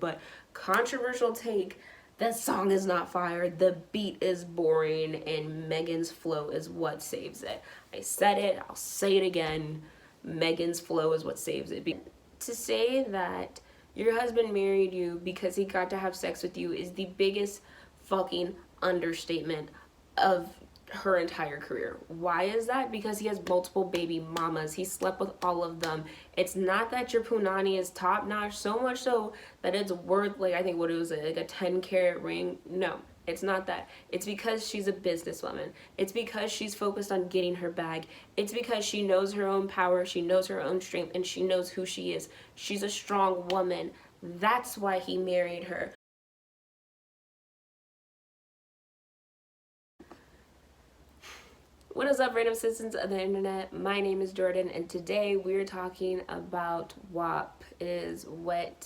but controversial take, that song is not fire, the beat is boring, and Megan's flow is what saves it. I said it, I'll say it again, Megan's flow is what saves it. To say that your husband married you because he got to have sex with you is the biggest fucking understatement of her entire career. Why is that? Because he has multiple baby mamas. He slept with all of them. It's not that your punani is top notch, so much so that it's worth, like, I think what it was, like a 10-carat ring. No, it's not that. It's because she's a businesswoman. It's because she's focused on getting her bag. It's because she knows her own power, she knows her own strength, and she knows who she is. She's a strong woman. That's why he married her. What is up, random citizens of the internet? My name is Jordan, and today we're talking about WAP. It is Wet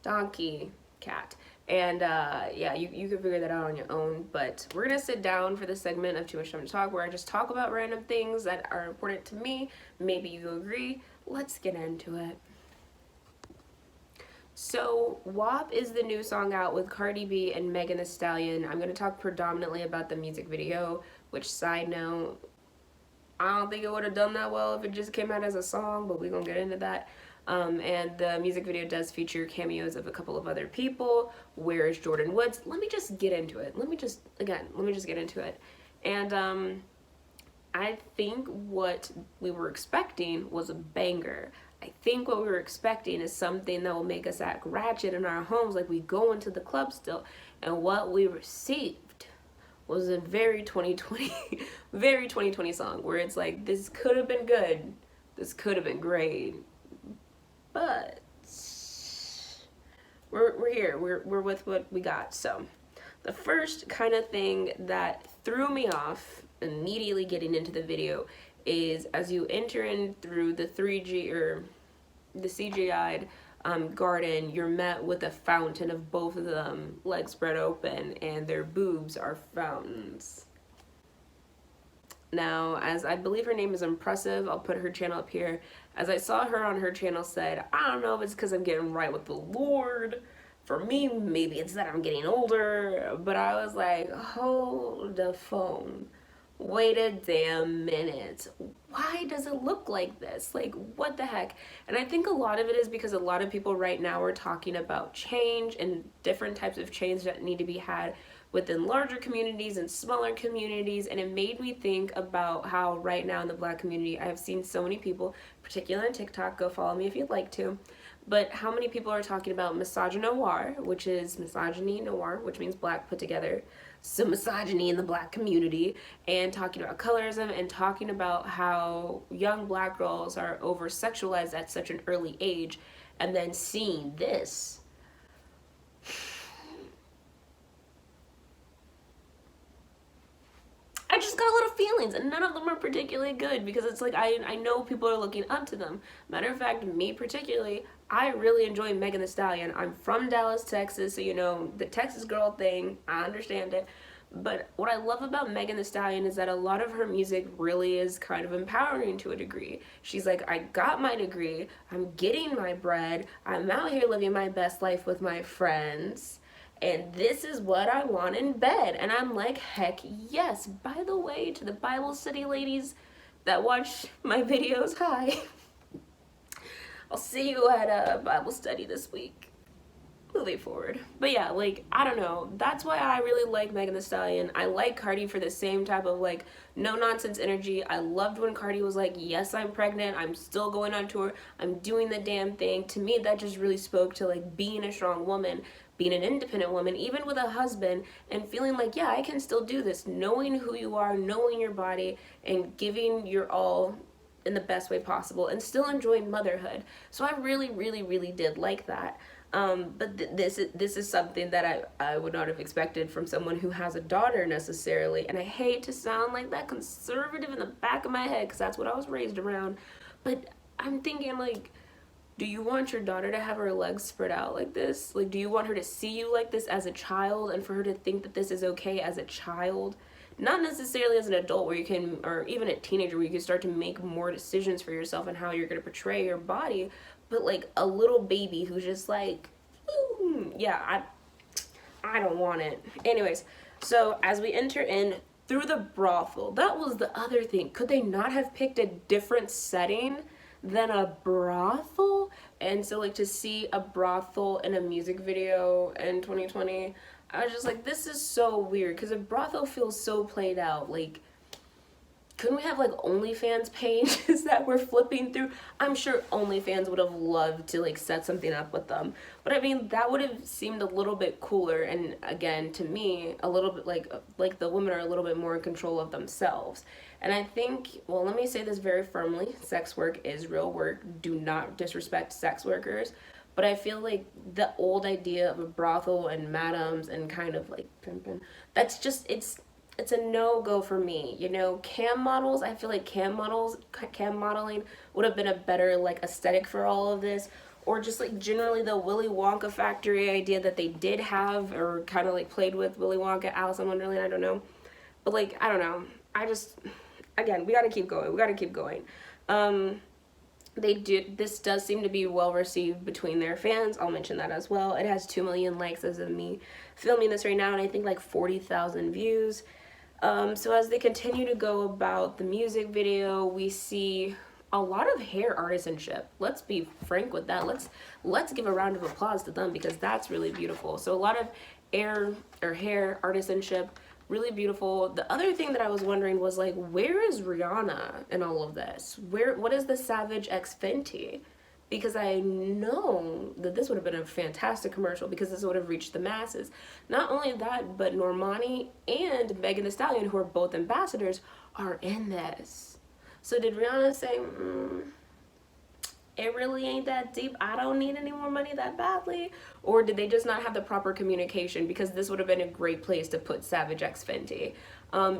Donkey Cat. And yeah, you can figure that out on your own, but we're gonna sit down for this segment of Too Much Time to Talk, where I just talk about random things that are important to me. Maybe you agree. Let's get into it. So WAP is the new song out with Cardi B and Megan Thee Stallion. I'm going to talk predominantly about the music video, which, side note, I don't think it would have done that well if it just came out as a song, but we're going to get into that. And the music video does feature cameos of a couple of other people. Where's Jordan Woods? Let me just get into it. Let me just get into it. And I think what we were expecting was a banger. I think what we were expecting is something that will make us act ratchet in our homes, like we go into the club still. And what we received was a very 2020, very 2020 song, where it's like, this could have been good, this could have been great, but we're here, we're with what we got. So the first kind of thing that threw me off immediately getting into the video is, as you enter in through the 3G or the CGI'd garden, you're met with a fountain of both of them, legs spread open, and their boobs are fountains. Now, as I believe her name is Impressive, I'll put her channel up here. As I saw her on her channel said, I don't know if it's because I'm getting right with the Lord. For me, maybe it's that I'm getting older, but I was like, hold the phone. Wait a damn minute. Why does it look like this? Like, what the heck? And I think a lot of it is because a lot of people right now are talking about change and different types of change that need to be had within larger communities and smaller communities. And it made me think about how right now in the Black community, I have seen so many people, particularly on TikTok, go follow me if you'd like to, but how many people are talking about misogynoir, which is misogyny noir, which means Black put together. So misogyny in the Black community, and talking about colorism, and talking about how young Black girls are over sexualized at such an early age, and then seeing this. I just got a lot of feelings, and none of them are particularly good, because it's like I know people are looking up to them. Matter of fact, me particularly, I really enjoy Megan Thee Stallion. I'm from Dallas, Texas, so you know, the Texas girl thing, I understand it. But what I love about Megan Thee Stallion is that a lot of her music really is kind of empowering to a degree. She's like, I got my degree, I'm getting my bread, I'm out here living my best life with my friends, and this is what I want in bed. And I'm like, heck yes. By the way, to the Bible study ladies that watch my videos, hi. I'll see you at a Bible study this week. Moving forward. But yeah, like, I don't know. That's why I really like Megan Thee Stallion. I like Cardi for the same type of, like, no-nonsense energy. I loved when Cardi was like, yes, I'm pregnant, I'm still going on tour, I'm doing the damn thing. To me, that just really spoke to, like, being a strong woman, being an independent woman, even with a husband, and feeling like, yeah, I can still do this. Knowing who you are, knowing your body, and giving your all in the best way possible, and still enjoying motherhood. So I really, really, really did like that. But this is something that I would not have expected from someone who has a daughter necessarily. And I hate to sound like that conservative in the back of my head, because that's what I was raised around. But I'm thinking, like, do you want your daughter to have her legs spread out like this? Like, do you want her to see you like this as a child, and for her to think that this is okay as a child? Not necessarily as an adult where you can, or even a teenager where you can start to make more decisions for yourself and how you're going to portray your body, but like a little baby who's just like, ooh, yeah, I don't want it. Anyways, so as we enter in through the brothel, that was the other thing. Could they not have picked a different setting than a brothel? And so, like, to see a brothel in a music video in 2020, I was just like, this is so weird, because a brothel feels so played out. Like, couldn't we have like OnlyFans pages that we're flipping through? I'm sure OnlyFans would have loved to like set something up with them. But I mean, that would have seemed a little bit cooler, and again, to me, a little bit like the women are a little bit more in control of themselves. And I think, well, let me say this very firmly, sex work is real work. Do not disrespect sex workers. But I feel like the old idea of a brothel and madams and kind of like pimping, that's just, it's a no-go for me. You know, cam models, I feel like cam modeling would have been a better like aesthetic for all of this. Or just like generally the Willy Wonka factory idea that they did have, or kind of like played with Willy Wonka, Alice in Wonderland, I don't know. But like, I don't know. I just, again, we gotta keep going. We gotta keep going. This does seem to be well received between their fans. I'll mention that as well. It has 2 million likes as of me filming this right now, and I think like 40,000 views. So as they continue to go about the music video, we see a lot of hair artisanship. Let's be frank with that. Let's give a round of applause to them, because that's really beautiful. So a lot of hair artisanship, really beautiful. The other thing that I was wondering was like, where is Rihanna in all of this? What is the Savage X Fenty? Because I know that this would have been a fantastic commercial, because this would have reached the masses. Not only that, but Normani and Megan Thee Stallion, who are both ambassadors, are in this. So did Rihanna say, it really ain't that deep, I don't need any more money that badly? Or did they just not have the proper communication? Because this would have been a great place to put Savage X Fenty.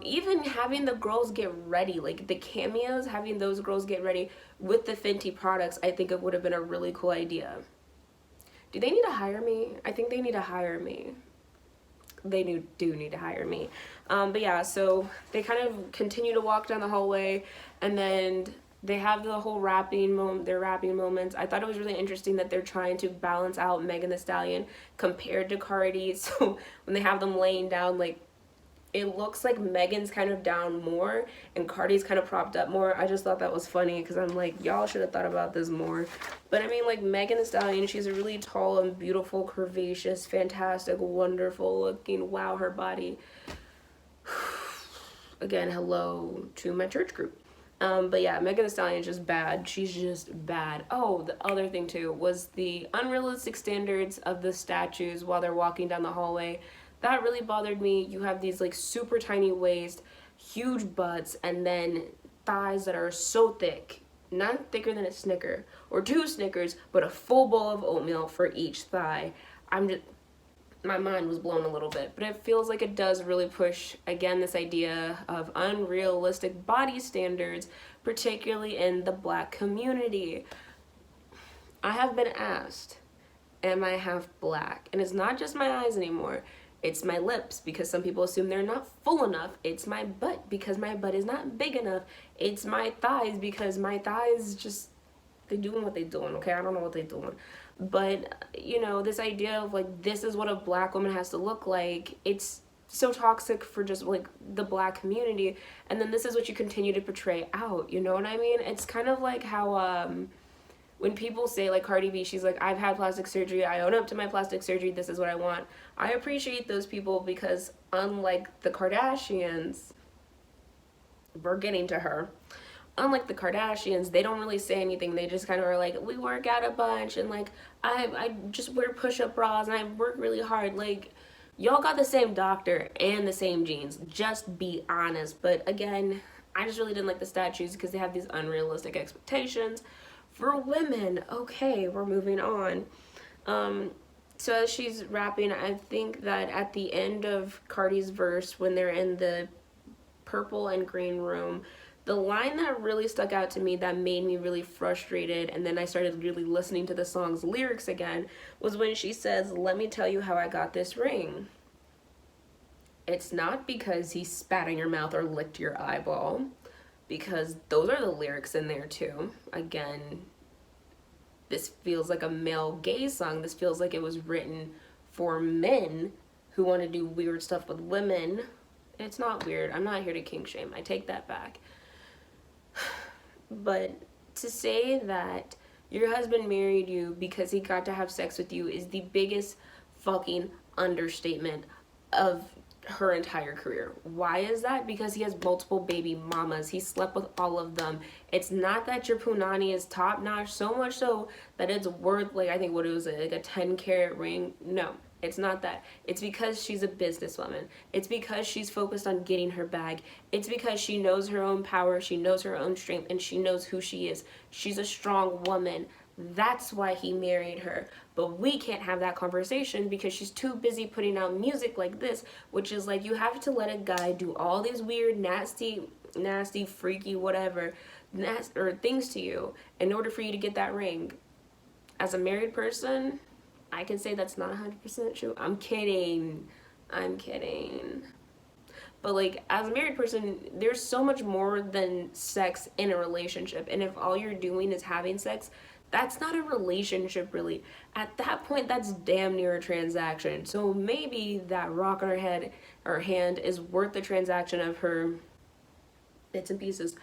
Even having the girls get ready, like the cameos, having those girls get ready with the Fenty products, I think it would have been a really cool idea. Do they need to hire me? I think they need to hire me. They do need to hire me. But yeah, so they kind of continue to walk down the hallway, and then they have the whole their rapping moments. I thought it was really interesting that they're trying to balance out Megan Thee Stallion compared to Cardi. So when they have them laying down, like, it looks like Megan's kind of down more and Cardi's kind of propped up more. I just thought that was funny, because I'm like, y'all should have thought about this more. But I mean, like, Megan Thee Stallion, she's a really tall and beautiful, curvaceous, fantastic, wonderful looking, wow, her body. Again, hello to my church group. But yeah, Megan Thee Stallion's just bad. She's just bad. Oh, the other thing too was the unrealistic standards of the statues while they're walking down the hallway. That really bothered me. You have these like super tiny waist, huge butts, and then thighs that are so thick, not thicker than a Snicker or 2 Snickers, but a full bowl of oatmeal for each thigh. My mind was blown a little bit, but it feels like it does really push, again, this idea of unrealistic body standards, particularly in the Black community. I have been asked, am I half Black? And it's not just my eyes anymore. It's my lips, because some people assume they're not full enough. It's my butt, because my butt is not big enough. It's my thighs, because my thighs just, they're doing what they're doing, okay? I don't know what they're doing. But, you know, this idea of, like, this is what a Black woman has to look like, it's so toxic for just, like, the Black community. And then this is what you continue to portray out, you know what I mean? It's kind of like how, when people say, like, Cardi B, she's like, I've had plastic surgery, I own up to my plastic surgery, this is what I want. I appreciate those people, because unlike the Kardashians, we're getting to her, unlike the Kardashians, they don't really say anything. They just kind of are like, we work out a bunch, and like, I just wear push-up bras, and I work really hard. Like, y'all got the same doctor and the same genes. Just be honest. But again, I just really didn't like the statues, because they have these unrealistic expectations for women. Okay, we're moving on. So as she's rapping, I think that at the end of Cardi's verse, when they're in the purple and green room, the line that really stuck out to me, that made me really frustrated, and then I started really listening to the song's lyrics again, was when she says, let me tell you how I got this ring. It's not because he spat in your mouth or licked your eyeball, because those are the lyrics in there too. Again, this feels like a male gay song. This feels like it was written for men who want to do weird stuff with women, it's not weird. I'm not here to kink shame. I take that back. But to say that your husband married you because he got to have sex with you is the biggest fucking understatement of her entire career. Why is that? Because he has multiple baby mamas. He slept with all of them. It's not that your punani is top notch, so much so that it's worth, like, I think what it was, like a 10-carat ring. No, it's not that. It's because she's a businesswoman. It's because she's focused on getting her bag. It's because she knows her own power, she knows her own strength, and she knows who she is. She's a strong woman. That's why he married her. But we can't have that conversation because she's too busy putting out music like this, which is like, you have to let a guy do all these weird, nasty, freaky, whatever, or things to you in order for you to get that ring. As a married person, I can say that's not 100% true. I'm kidding. But like, as a married person, there's so much more than sex in a relationship. And if all you're doing is having sex, that's not a relationship, really. At that point, that's damn near a transaction. So maybe that rock on her hand is worth the transaction of her bits and pieces.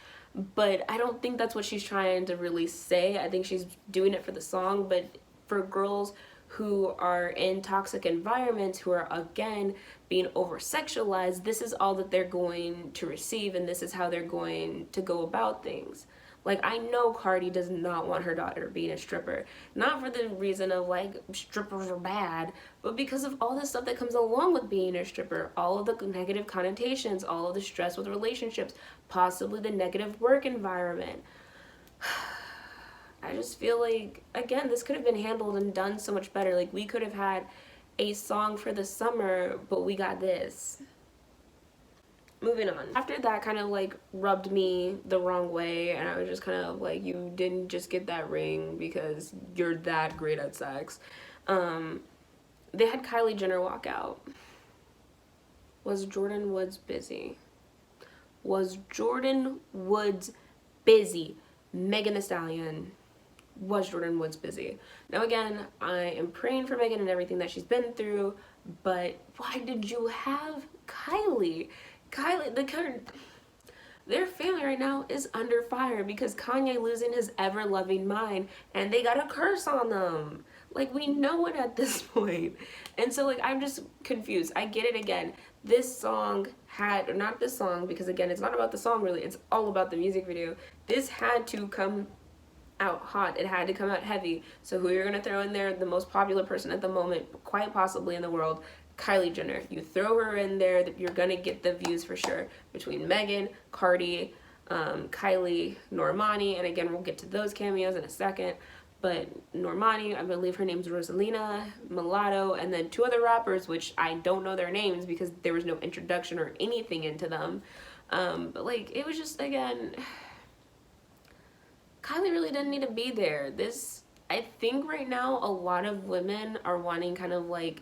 But I don't think that's what she's trying to really say. I think she's doing it for the song. But for girls who are in toxic environments, who are, again, being over-sexualized, this is all that they're going to receive, and this is how they're going to go about things. Like, I know Cardi does not want her daughter being a stripper. Not for the reason of, like, strippers are bad, but because of all the stuff that comes along with being a stripper. All of the negative connotations, all of the stress with relationships, possibly the negative work environment. I just feel like, again, this could have been handled and done so much better. Like, we could have had a song for the summer, but we got this. Moving on. After that kind of like rubbed me the wrong way, and I was just kind of like, you didn't just get that ring because you're that great at sex. They had Kylie Jenner walk out. Was Jordyn Woods busy? Was Jordyn Woods busy? Megan Thee Stallion. Was Jordyn Woods busy? Now again, I am praying for Megan and everything that she's been through, but why did you have Kylie? Their family right now is under fire because Kanye losing his ever-loving mind, and they got a curse on them. Like, we know it at this point. And so, like, I'm just confused. I get it again. This song had, or not this song, because again, it's not about the song really, it's all about the music video. This had to come out hot. It had to come out heavy. So who you're gonna throw in there? The most popular person at the moment, quite possibly in the world, Kylie Jenner. You throw her in there, you're gonna get the views for sure. Between Megan, Cardi, Kylie, Normani, and again, we'll get to those cameos in a second. But Normani, I believe her name's Rosalina, Mulatto, and then two other rappers, which I don't know their names because there was no introduction or anything into them. But like, it was just, again, Kylie really didn't need to be there. I think right now, a lot of women are wanting kind of like,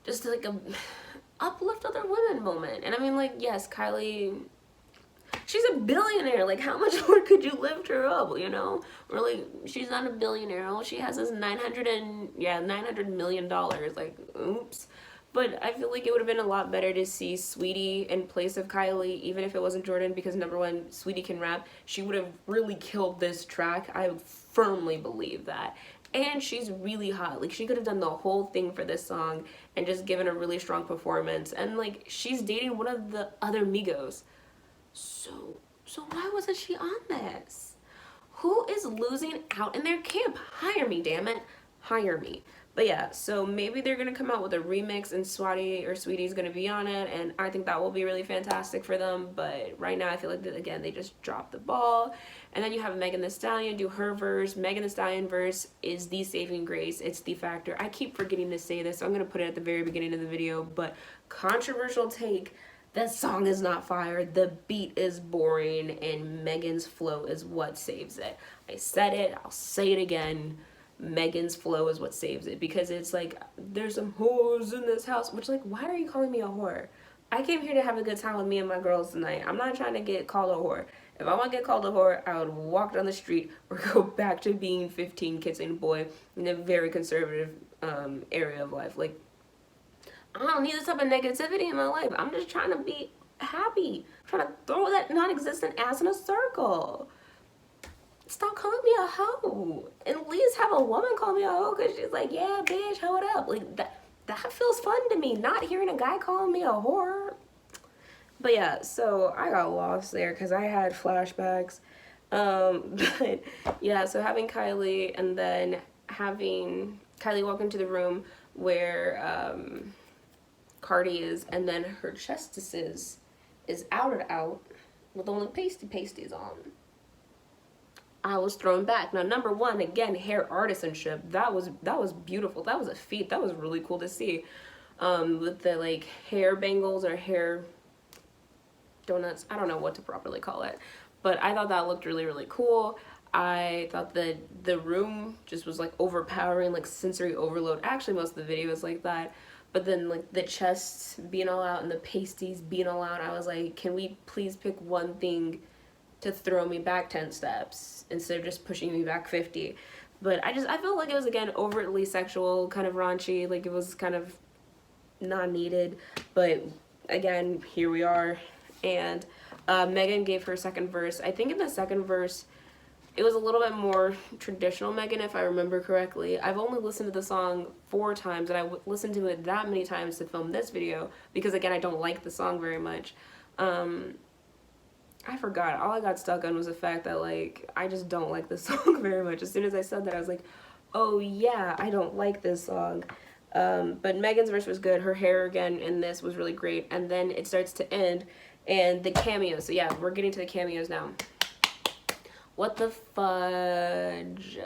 just like a uplift other women moment. And I mean, like, yes, Kylie, she's a billionaire. Like, how much more could you lift her up, you know? Or like, she's not a billionaire. All she has is $900 million. Like, oops. But I feel like it would have been a lot better to see Sweetie in place of Kylie, even if it wasn't Jordyn, because number one, Sweetie can rap. She would have really killed this track. I firmly believe that. And she's really hot. Like, she could have done the whole thing for this song and just given a really strong performance. And like, she's dating one of the other Migos. So why wasn't she on this? Who is losing out in their camp? Hire me, damn it. Hire me. But yeah, so maybe they're gonna come out with a remix and Sweetie's gonna be on it, and I think that will be really fantastic for them. But right now I feel like, again, they just dropped the ball. And then you have Megan Thee Stallion do her verse. Megan Thee Stallion verse is the saving grace. It's the factor. I keep forgetting to say this, so I'm gonna put it at the very beginning of the video, but controversial take, that song is not fire, the beat is boring, and Megan's flow is what saves it. I said it, I'll say it again. Megan's flow is what saves it, because it's like, there's some whores in this house, which, like, why are you calling me a whore? I came here to have a good time with me and my girls tonight. I'm not trying to get called a whore. If I want to get called a whore, I would walk down the street or go back to being 15, kissing a boy in a very conservative area of life. Like, I don't need this type of negativity in my life. I'm just trying to be happy. I'm trying to throw that non-existent ass in a circle. Stop calling me a hoe. At least have a woman call me a hoe, because she's like, yeah, bitch, hoe it up. Like, that feels fun to me. Not hearing a guy calling me a whore. But yeah, so I got lost there because I had flashbacks. But yeah, so having Kylie and then having Kylie walk into the room where Cardi is, and then her chestesses is out with only pasties on. I was thrown back. Now, number one, again, hair artisanship. That was beautiful. That was a feat. That was really cool to see. With the like hair bangles or hair donuts. I don't know what to properly call it, but I thought that looked really, really cool. I thought that the room just was like overpowering, like sensory overload. Actually, most of the video is like that. But then like the chests being all out and the pasties being all out, I was like, can we please pick one thing to throw me back 10 steps instead of just pushing me back 50? But I felt like it was, again, overtly sexual, kind of raunchy, like it was kind of not needed. But again, here we are. And Megan gave her second verse. I think in the second verse, it was a little bit more traditional Megan, if I remember correctly. I've only listened to the song 4 times, and I listened to it that many times to film this video, because again, I don't like the song very much. I forgot. All I got stuck on was the fact that, like, I just don't like this song very much. As soon as I said that, I was like, oh yeah, I don't like this song. But Megan's verse was good. Her hair, again, in this was really great. And then it starts to end, and the cameos. So yeah, we're getting to the cameos now. What the fudge?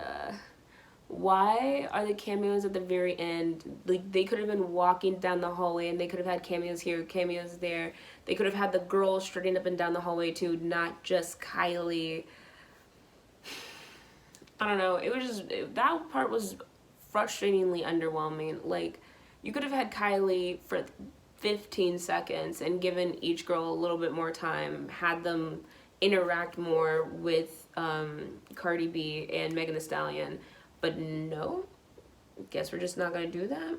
Why are the cameos at the very end? Like, they could have been walking down the hallway and they could have had cameos here, cameos there. They could have had the girls strutting up and down the hallway too, not just Kylie. I don't know. It was just, that part was frustratingly underwhelming. Like, you could have had Kylie for 15 seconds and given each girl a little bit more time, had them interact more with Cardi B and Megan Thee Stallion. But no, guess we're just not gonna do that.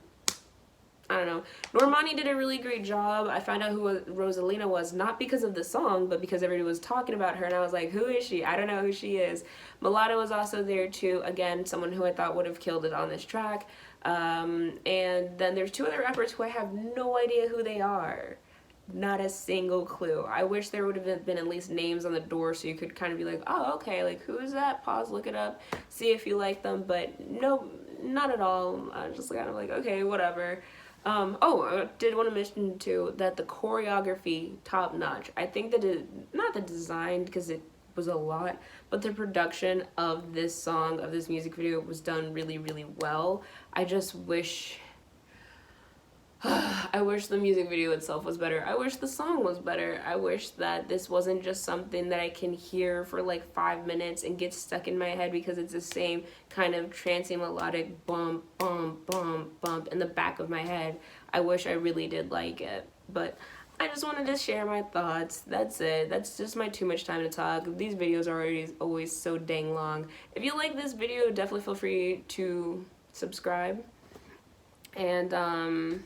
I don't know. Normani did a really great job. I found out who Rosalina was, not because of the song, but because everybody was talking about her, and I was like, who is she? I don't know who she is. Mulatto was also there too. Again, someone who I thought would have killed it on this track. And then there's 2 other rappers who I have no idea who they are. Not a single clue. I wish there would have been at least names on the door so you could kind of be like, oh, okay, like, who is that? Pause, look it up, see if you like them. But no, not at all. I was just kind of like, okay, whatever. Oh, I did want to mention too that the choreography, top notch. I think that not the design, because it was a lot, but the production of this song, of this music video, was done really, really well. I just wish, I wish the music video itself was better. I wish the song was better. I wish that this wasn't just something that I can hear for like 5 minutes and get stuck in my head, because it's the same kind of trancey melodic bump, bump, bump, bump in the back of my head. I wish I really did like it. But I just wanted to share my thoughts. That's it. That's just my too much time to talk. These videos are always so dang long. If you like this video, definitely feel free to subscribe. And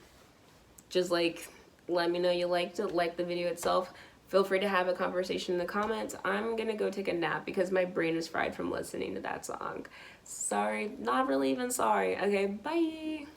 just like let me know you liked it, like the video itself. Feel free to have a conversation in the comments. I'm gonna go take a nap because my brain is fried from listening to that song. Sorry, not really even sorry. Okay, bye.